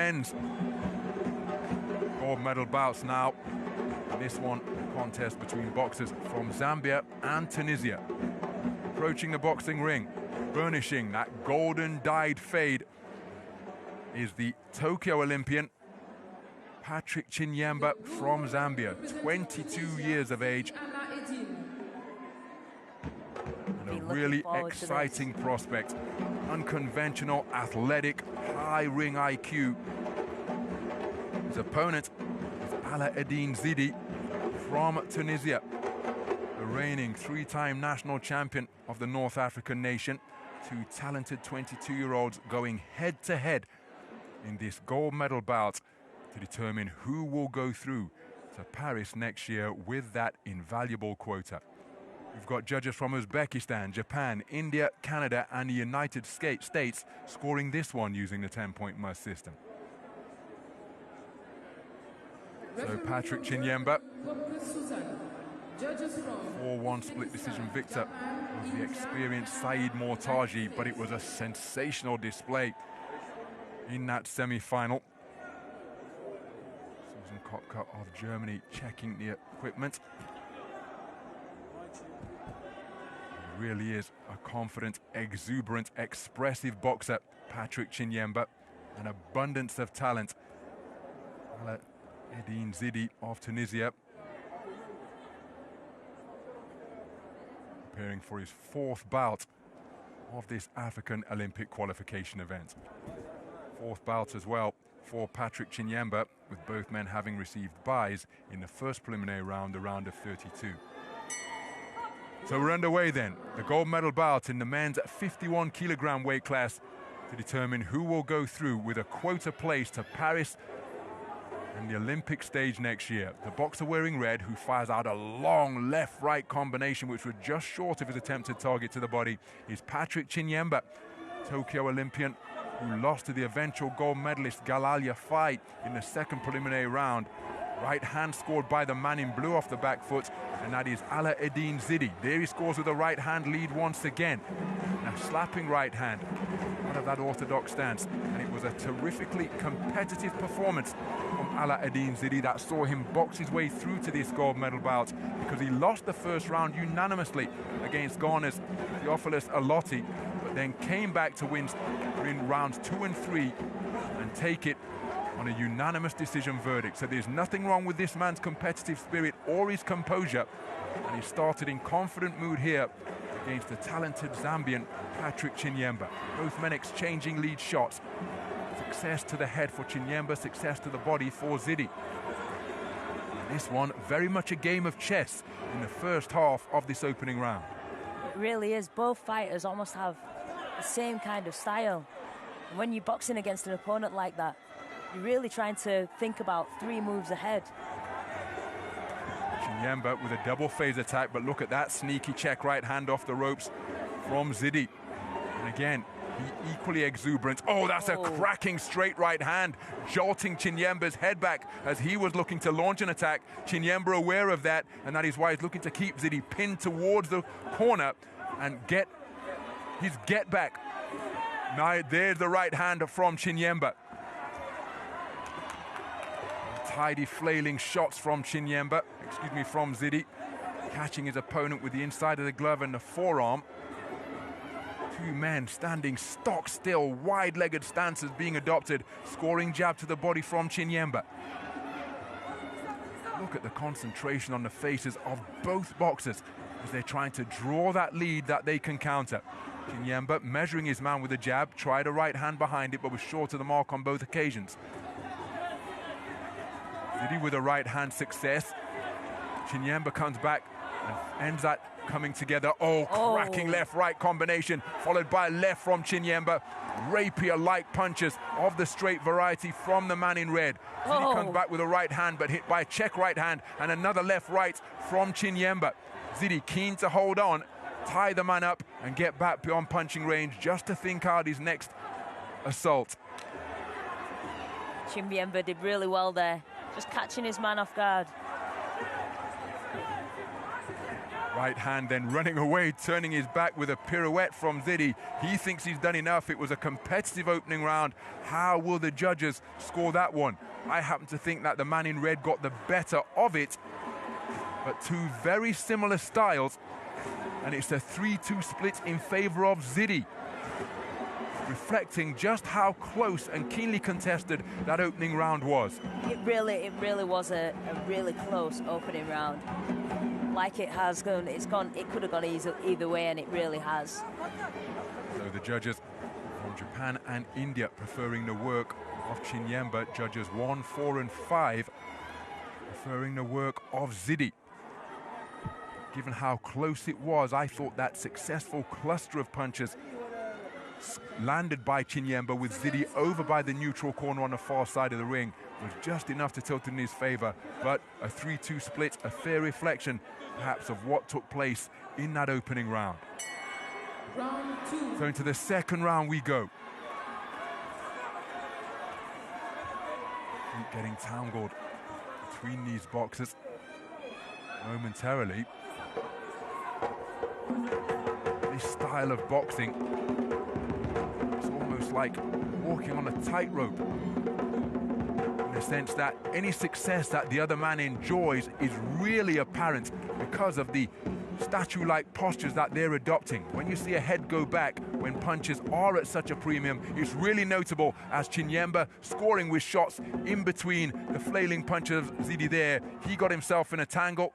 men's gold medal bouts now. This one, a contest between boxers from Zambia and Tunisia. Approaching the boxing ring, burnishing that golden dyed fade, is the Tokyo Olympian Patrick Chinyemba from Zambia, 22 years of age. And a really exciting prospect. Unconventional, athletic, high ring IQ. His opponent is Alaeddine Zidi from Tunisia, the reigning three-time national champion of the North African nation. Two talented 22-year-olds going head-to-head in this gold medal bout to determine who will go through to Paris next year with that invaluable quota. We've got judges from Uzbekistan, Japan, India, Canada, and the United States scoring this one using the 10-point must system. So Patrick Chinyemba, 4-1 split decision victor, was the experienced Saeed Mortaji, but it was a sensational display in that semi-final. Susan Kopka of Germany checking the equipment. He really is a confident, exuberant, expressive boxer, Patrick Chinyemba. An abundance of talent. Alaeddine Zidi of Tunisia, preparing for his 4th bout of this African Olympic qualification event. 4th bout as well for Patrick Chinyemba, with both men having received byes in the first preliminary round, the round of 32. So we're underway then. The gold medal bout in the men's 51-kilogram weight class to determine who will go through with a quota place to Paris and the Olympic stage next year. The boxer wearing red, who fires out a long left-right combination which was just short of his attempted target to the body, is Patrick Chinyemba, Tokyo Olympian, who lost to the eventual gold medalist Galalia fight in the second preliminary round. Right hand scored by the man in blue off the back foot, and that is Alaeddine Zidi. There he scores with a right hand lead once again. Now slapping right hand out of that orthodox stance, and it was a terrifically competitive performance from Alaeddine Zidi that saw him box his way through to this gold medal bout, because he lost the first round unanimously against Ghana's Theophilus Alotti, but then came back to win in rounds 2 and 3 and take it on a unanimous decision verdict. So there's nothing wrong with this man's competitive spirit or his composure, and he started in confident mood here against the talented Zambian Patrick Chinyemba. Both men exchanging lead shots. Success to the head for Chinyemba, success to the body for Zidi. This one very much a game of chess in the first half of this opening round. It really is. Both fighters almost have the same kind of style. And when you're boxing against an opponent like that, you're really trying to think about 3 moves ahead. Chinyemba with a double phase attack, but look at that sneaky check right hand off the ropes from Zidi. And again, he equally exuberant. Oh, that's a cracking straight right hand, jolting Chinyemba's head back as he was looking to launch an attack. Chinyemba aware of that, and that is why he's looking to keep Zidi pinned towards the corner and get his get back. Now there's the right hand from Chinyemba. Tidy flailing shots from Chinyemba, from Zidi, catching his opponent with the inside of the glove and the forearm. 2 men standing stock still, wide-legged stances being adopted, scoring jab to the body from Chinyemba. Look at the concentration on the faces of both boxers as they're trying to draw that lead that they can counter. Chinyemba measuring his man with a jab, tried a right hand behind it, but was short of the mark on both occasions. Zidi with a right hand success. Chinyemba comes back and ends that coming together. Cracking left-right combination, followed by left from Chinyemba. Rapier-like punches of the straight variety from the man in red. Zidi comes back with a right hand, but hit by a check right hand, and another left-right from Chinyemba. Zidi keen to hold on, tie the man up, and get back beyond punching range just to think out his next assault. Chinyemba did really well there, just catching his man off guard. Right hand then running away, turning his back with a pirouette from Zidi. He thinks he's done enough. It was a competitive opening round. How will the judges score that one? I happen to think that the man in red got the better of it, but two very similar styles, and it's a 3-2 split in favor of Zidi, reflecting just how close and keenly contested that opening round was. It really was a really close opening round. Like it has gone, it could have gone either way, and it really has. So the judges from Japan and India preferring the work of Chinyemba, judges 1, 4 and 5 preferring the work of Zidi. Given how close it was, I thought that successful cluster of punches landed by Chinyemba with Zidi over by the neutral corner on the far side of the ring was just enough to tilt in his favor, but a 3-2 split, a fair reflection perhaps of what took place in that opening round. Round 2. So into the second round we go. Keep getting tangled between these boxers momentarily. This style of boxing, it's almost like walking on a tightrope, in the sense that any success that the other man enjoys is really apparent because of the statue-like postures that they're adopting. When you see a head go back when punches are at such a premium, it's really notable, as Chinyemba scoring with shots in between the flailing punches of Zidi there. He got himself in a tangle.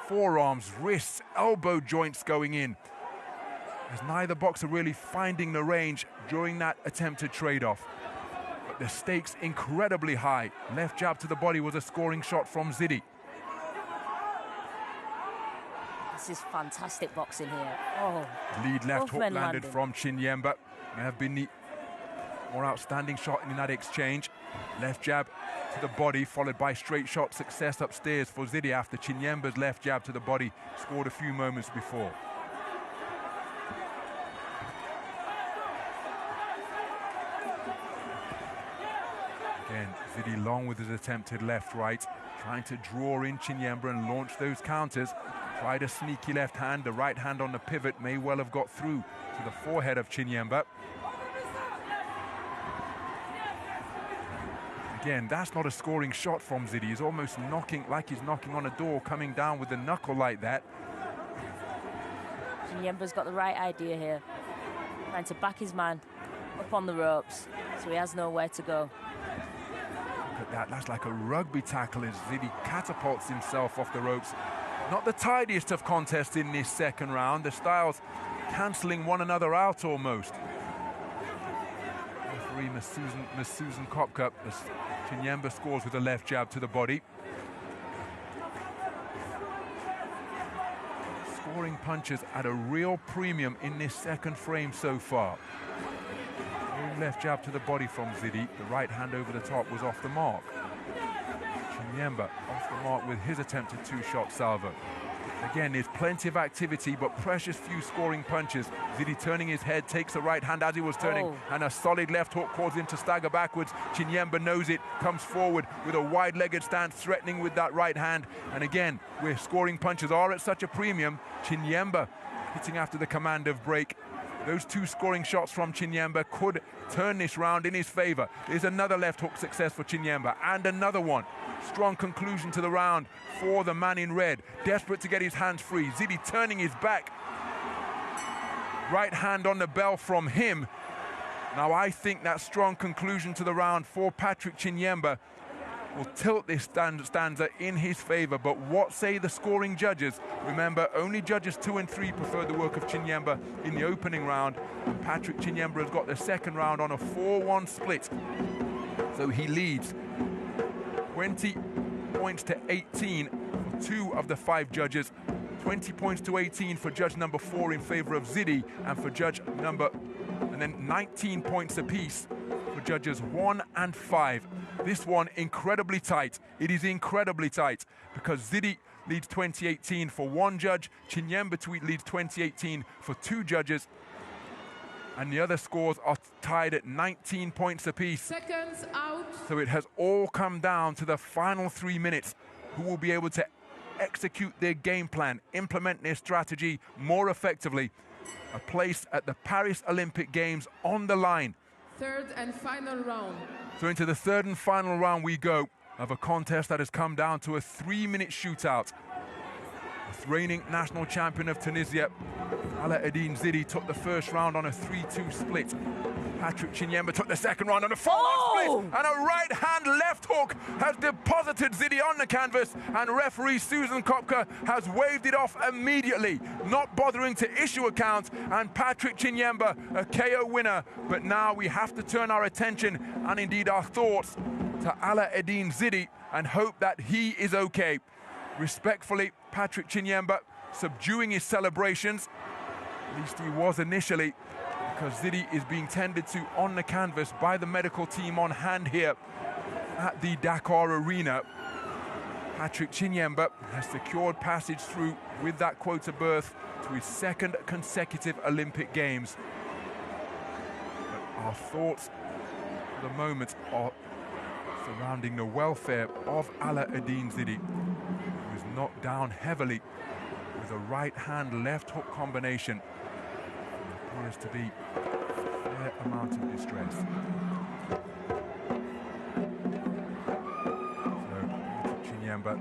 Forearms, wrists, elbow joints going in, as neither boxer really finding the range during that attempted trade-off. But the stakes incredibly high. Left jab to the body was a scoring shot from Zidi. This is fantastic boxing here. Oh, Lead left hook landed landing from Chinyemba. May have been the more outstanding shot in that exchange. Left jab to the body, followed by straight shot success upstairs for Zidi after Chinyemba's left jab to the body scored a few moments before. Again, Zidi long with his attempted left-right, trying to draw in Chinyemba and launch those counters. Tried a sneaky left hand, the right hand on the pivot may well have got through to the forehead of Chinyemba. Again, that's not a scoring shot from Zidi. He's almost knocking, like he's knocking on a door, coming down with the knuckle like that. Chinyemba's got the right idea here, trying to back his man up on the ropes, so he has nowhere to go. Look at that, that's like a rugby tackle as Zidi catapults himself off the ropes. Not the tidiest of contests in this second round, the styles cancelling one another out almost. Referee Susan Kopka, as Chinyemba scores with a left jab to the body. Scoring punches at a real premium in this second frame so far. Left jab to the body from Zidi, the right hand over the top was off the mark. Chinyemba off the mark with his attempted two-shot salvo. Again, there's plenty of activity, but precious few scoring punches. Zidi turning his head, takes the right hand as he was turning, and a solid left hook caused him to stagger backwards. Chinyemba knows it, comes forward with a wide-legged stance, threatening with that right hand. And again, where scoring punches are at such a premium, Chinyemba hitting after the command of break. Those two scoring shots from Chinyemba could turn this round in his favor. There's another left hook success for Chinyemba, and another one. Strong conclusion to the round for the man in red. Desperate to get his hands free. Zidi turning his back. Right hand on the bell from him. Now I think that strong conclusion to the round for Patrick Chinyemba will tilt this stanza in his favor. But what say the scoring judges? Remember, only judges 2 and 3 preferred the work of Chinyemba in the opening round. And Patrick Chinyemba has got the second round on a 4-1 split. So he leads 20 points to 18 for 2 of the 5 judges. 20 points to 18 for judge number 4 in favor of Zidi, and for judge number, and then 19 points apiece for judges 1 and 5. This one incredibly tight. It is incredibly tight because Zidi leads 2018 for 1 judge, Chinyemba leads 2018 for 2 judges, and the other scores are tied at 19 points apiece. Seconds out. So it has all come down to the final 3 minutes. Who will be able to execute their game plan, implement their strategy more effectively. A place at the Paris Olympic Games on the line. Third and final round. So into the third and final round we go of a contest that has come down to a 3-minute shootout. The reigning national champion of Tunisia, Alaeddine Zidi, took the first round on a 3-2 split. Patrick Chinyemba took the second round on a 4-1 split, and a right-hand left hook has deposited Zidi on the canvas, and referee Susan Kopka has waved it off immediately, not bothering to issue a count, and Patrick Chinyemba a KO winner. But now we have to turn our attention, and indeed our thoughts, to Alaeddine Zidi and hope that he is okay. Respectfully, Patrick Chinyemba subduing his celebrations, at least he was initially, because Zidi is being tended to on the canvas by the medical team on hand here at the Dakar Arena. Patrick Chinyemba has secured passage through with that quota berth to his second consecutive Olympic Games. But our thoughts for the moment are surrounding the welfare of Alaeddine Zidi, who is knocked down heavily with a right-hand left hook combination. Appears to be a fair amount of distress. So, Chinyemba.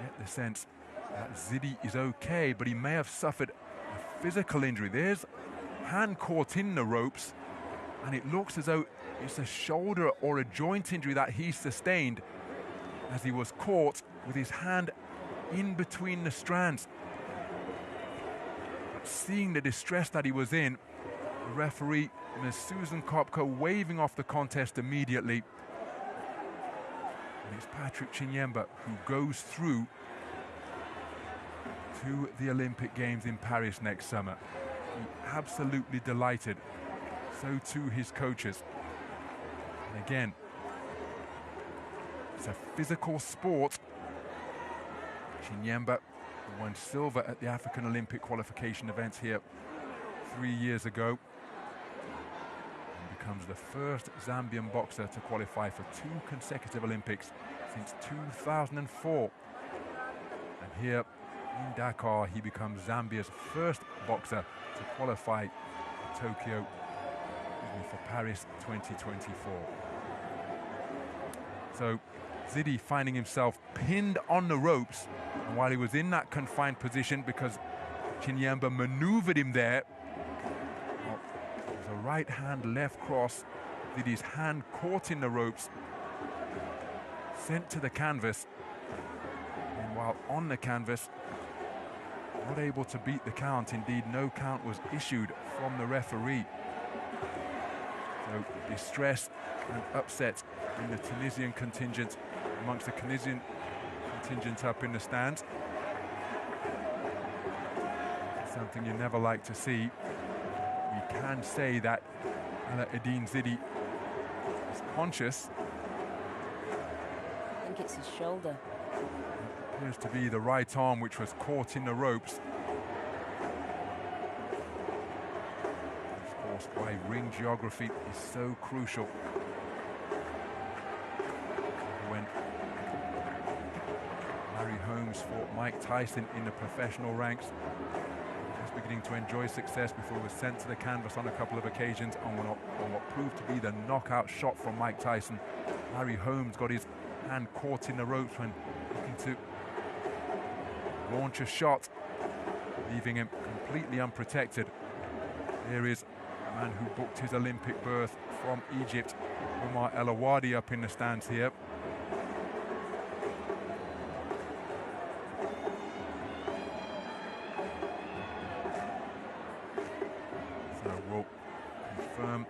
Get the sense that Zidi is okay, but he may have suffered a physical injury. There's hand caught in the ropes, and it looks as though it's a shoulder or a joint injury that he sustained as he was caught with his hand in between the strands. But seeing the distress that he was in, the referee, Ms. Susan Kopka, waving off the contest immediately. And it's Patrick Chinyemba who goes through to the Olympic Games in Paris next summer. Absolutely delighted. So too his coaches. And again, it's a physical sport. Chinyemba won silver at the African Olympic qualification events here 3 years ago, and becomes the first Zambian boxer to qualify for 2 consecutive Olympics since 2004. And here in Dakar, he becomes Zambia's first boxer to qualify for Tokyo, for Paris 2024. So Zidi finding himself pinned on the ropes, and while he was in that confined position because Chinyemba maneuvered him there, well, it was a right hand left cross, Zidi's hand caught in the ropes, sent to the canvas, and while on the canvas, not able to beat the count. Indeed, no count was issued from the referee. So distress and upset in the Tunisian contingent, amongst the Tunisian contingent up in the stands. It's something you never like to see. We can say that Alaeddine Zidi is conscious. I think it's his shoulder. Appears to be the right arm which was caught in the ropes. Of course, why ring geography is so crucial. When Larry Holmes fought Mike Tyson in the professional ranks, just beginning to enjoy success before he was sent to the canvas on a couple of occasions on what proved to be the knockout shot from Mike Tyson. Larry Holmes got his hand caught in the ropes when looking to launch a shot, leaving him completely unprotected. There is a man who booked his Olympic berth from Egypt, Omar El Awadi, up in the stands here. So we'll confirm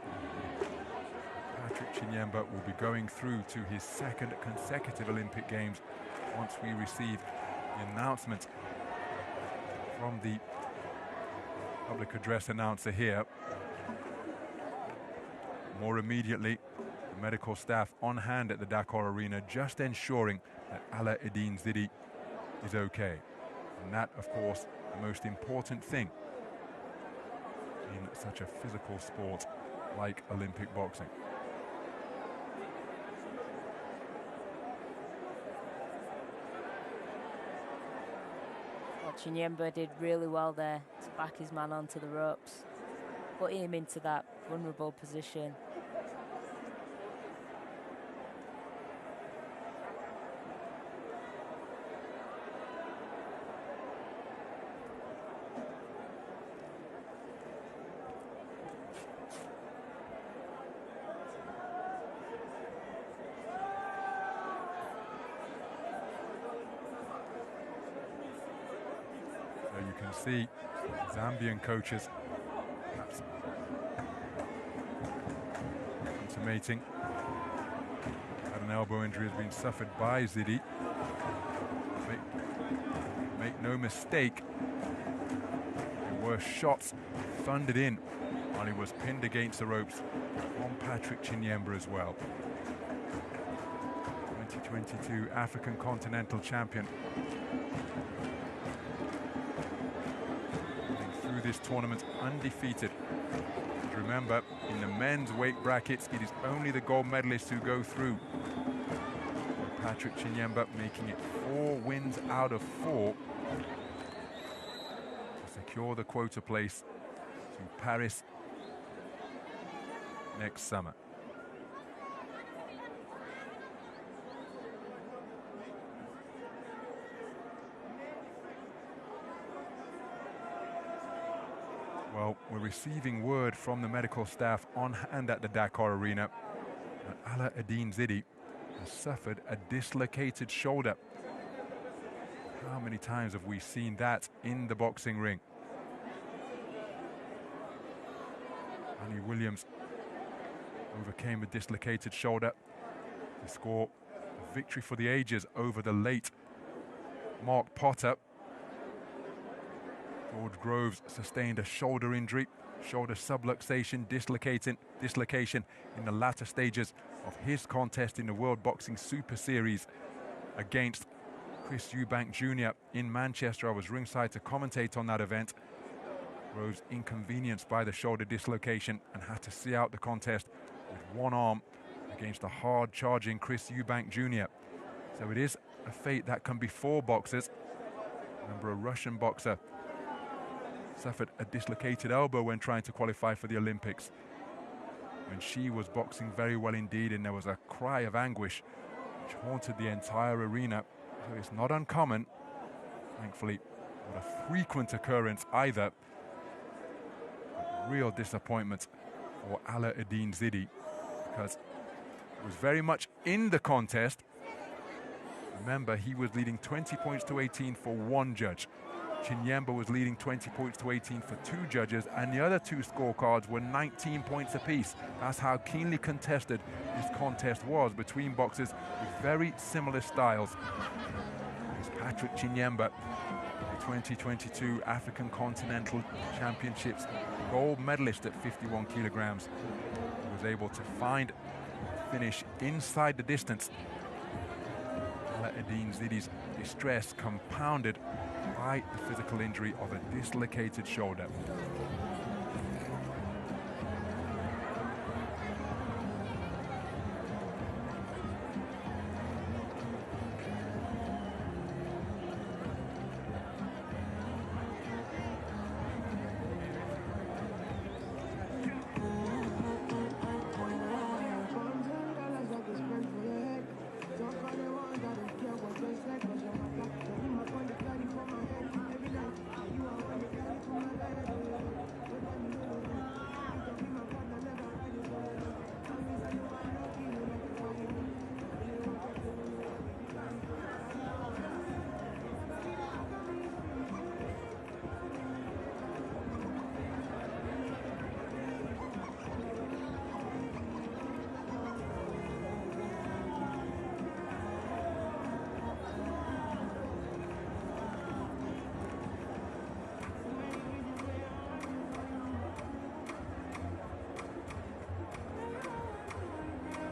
Patrick Chinyemba will be going through to his second consecutive Olympic Games once we receive the announcement from the public address announcer here. More immediately, the medical staff on hand at the Dakar Arena, just ensuring that Alaeddine Zidi is okay. And that, of course, the most important thing in such a physical sport like Olympic boxing. Well, Chinyemba did really well there to back his man onto the ropes, put him into that vulnerable position. You can see Zambian coaches perhaps intimating that an elbow injury has been suffered by Zidi. Make no mistake, there were shots thundered in while he was pinned against the ropes from Patrick Chinyemba as well. 2022 African Continental Champion. This tournament undefeated. Remember, in the men's weight brackets, it is only the gold medalists who go through. Patrick Chinyemba making it 4 wins out of 4 to secure the quota place to Paris next summer. Well, we're receiving word from the medical staff on hand at the Dakar Arena that Alaeddine Zidi has suffered a dislocated shoulder. How many times have we seen that in the boxing ring? Annie Williams overcame a dislocated shoulder to score a victory for the ages over the late Mark Potter. George Groves sustained a shoulder injury, shoulder subluxation, dislocation in the latter stages of his contest in the World Boxing Super Series against Chris Eubank Jr. in Manchester. I was ringside to commentate on that event. Groves inconvenienced by the shoulder dislocation and had to see out the contest with one arm against a hard-charging Chris Eubank Jr. So it is a fate that can befall boxers. Remember, a Russian boxer suffered a dislocated elbow when trying to qualify for the Olympics, when she was boxing very well indeed, and there was a cry of anguish which haunted the entire arena. So it's not uncommon, thankfully not a frequent occurrence either. Real disappointment for Alaeddine Zidi, because he was very much in the contest. Remember, he was leading 20 points to 18 for one judge. Chinyemba was leading 20 points to 18 for 2 judges, and the other 2 scorecards were 19 points apiece. That's how keenly contested this contest was between boxers with very similar styles. It's Patrick Chinyemba, the 2022 African Continental Championships gold medalist at 51 kilograms, who was able to find a finish inside the distance. Alaeddine Zidi's distress compounded by the physical injury of a dislocated shoulder.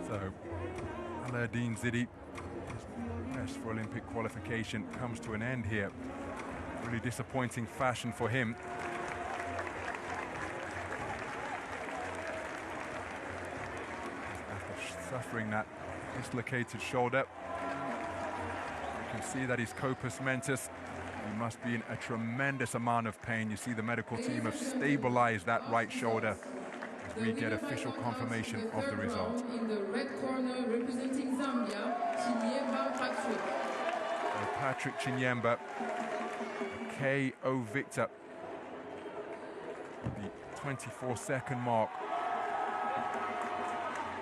So, Alaeddine Zidi, his quest for Olympic qualification comes to an end here. Really disappointing fashion for him. After suffering that dislocated shoulder, you can see that his corpus mentis. He must be in a tremendous amount of pain. You see the medical team have stabilized that right shoulder as we get official confirmation of the result. In the red corner, representing Zambia, Chinyemba Patrick. So Patrick Chinyemba, KO victor. The 24-second mark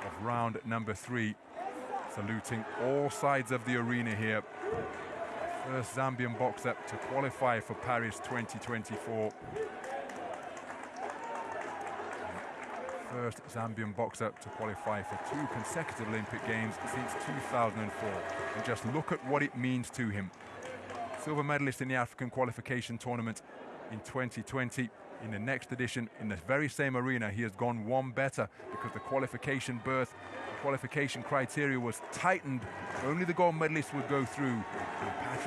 of round number 3. Saluting all sides of the arena here. First Zambian boxer to qualify for Paris 2024. First Zambian boxer to qualify for 2 consecutive Olympic Games since 2004. And just look at what it means to him. Silver medalist in the African qualification tournament in 2020. In the next edition, in the very same arena, he has gone one better because the qualification berth, the qualification criteria was tightened. Only the gold medalist would go through. And Patrick